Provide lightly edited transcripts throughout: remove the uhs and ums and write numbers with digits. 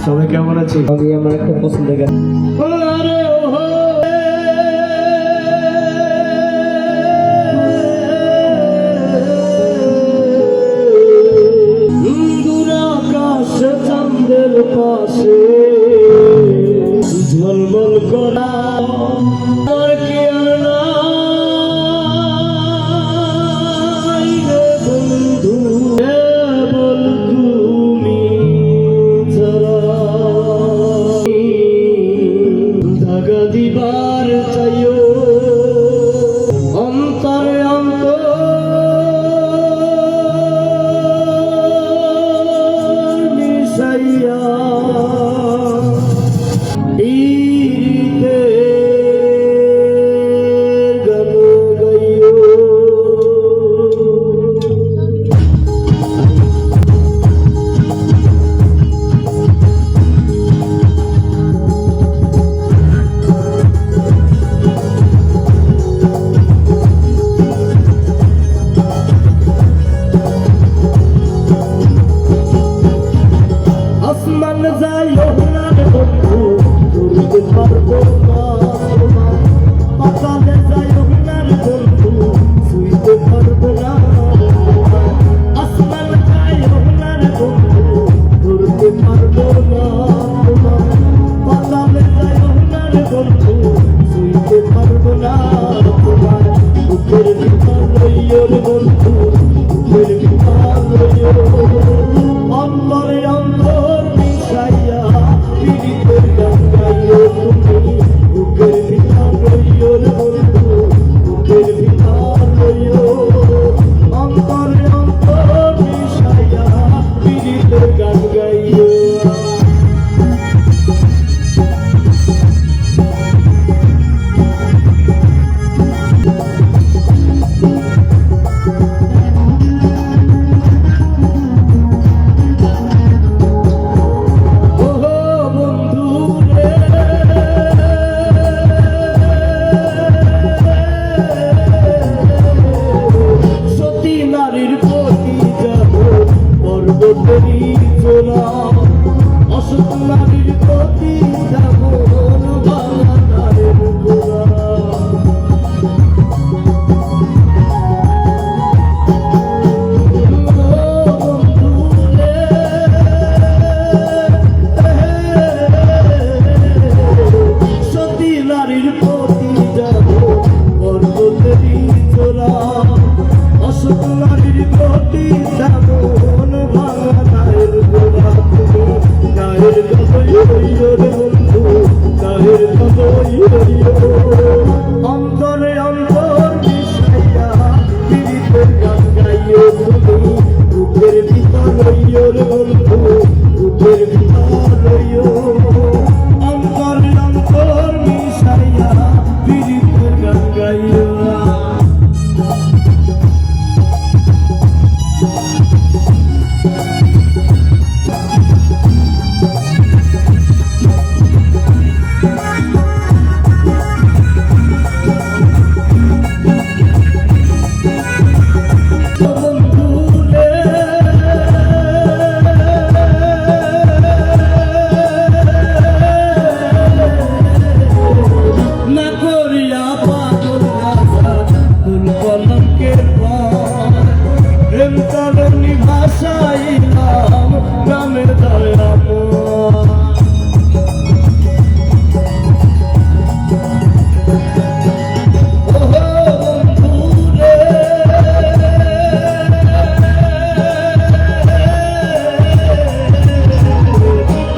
সবাই কেমন আছে? আমি আমার একটা পছন্দের গান দূর আকাশে চাঁদের পাশে ঝলমল করা আর কি আর নাই রে বন্ধু, কেবল তুমি ছাড়া। ধাগা দিবার চাইও অন্তরে অন্তর মিশাইয়া আসমান যাই ওনার বন্ধু ধরতে পারবো না, পাতালে যাই ওনার বন্ধু ছুঁইতে পারবো না। আসমান যাই ওনার বন্ধু ধরতে পারবো না, পাতালে যাই ওনার বন্ধু ছুঁইতে পারবো না। তোমার বুকের ভিতর রইও রে বন্ধু, বুকের ভিতর রইও অন্তরে অন্তর মিশাইয়া পীড়িতের গান গাইও তুমি। বুকের ভিতর রইও রে বন্ধু, বুকের ভিতর রইও অন্তরে অন্তর মিশাইয়া পীড়িতের গান গাইও। অসুখ নারীর প্রতি যেমন বাংলার গোলা, সতী নারীর প্রতি যেমন পর্বতেরই চোরা, অসুখ নারীর প্রতি যেমন বাংলার গোলা। নায়ের কবই হইও রে বন্ধু, নায়ের কবই হইও অন্তরে অন্তর মিশাইয়া পীড়িতের গান গাইও তুমি। বুকের ভিতর রইও রে বন্ধু, বুকের ভিতর রইও অন্তরে অন্তর মিশাইয়া পীড়িতের গান গাইও। ভাষাইলাম নামের দয়াম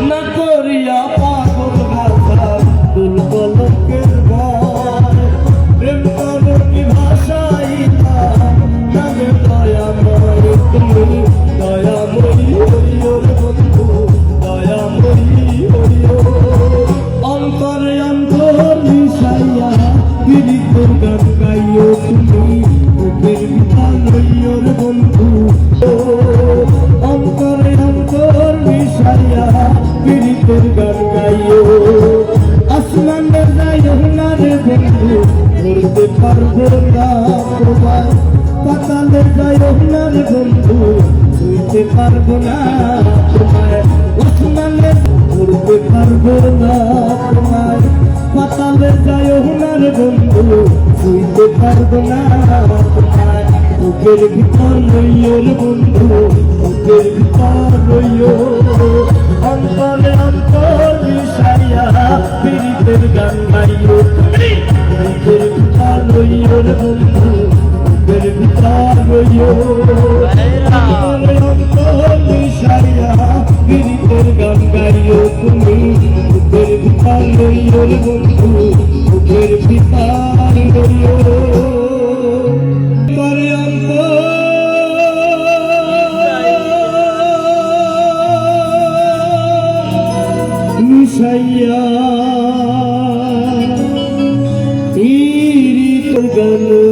না করিয়া পাগল ভাষা দুর্বলকের ঘর, প্রেম করণী ভাষাইলাম নামের দয়াম তুমি। দয়াময়ী হইও রে বন্ধু, দয়াময়ী হইও অন্তরে অন্তর মিশাইয়া পীড়িতের গান গাইও তুমি। বুকের ভিতর রইও রে বন্ধু, অন্তরে অন্তর মিশাইয়া পীড়িতের গান গাইও। আসমানে যাই না রে বন্ধু ধরতে পারবো না তোমার, পাতালে যাই না রে বন্ধু ছুঁইতে পারবো না তোমার। আসমানে পারবো না তোমায় পাতালে যায় না রে বন্ধু ছুঁইতে পারবো না তোমায় বুকের ভিতর রইও রে বন্ধু বুকের ভিতর রইও অন্তরে অন্তর মিশাইয়া পীড়িতের গান গাইও তুমি বুকের ভিতর রইও রে বন্ধু বুকের ভিতর রইও অন্তরে অন্তর মিশাইয়া পীড়িতের গান গাইও তুমি বুকের ভিতর রইও রে বন্ধু বুকের ভিতর রইও করে মিশাইয়া পীড়িতের গান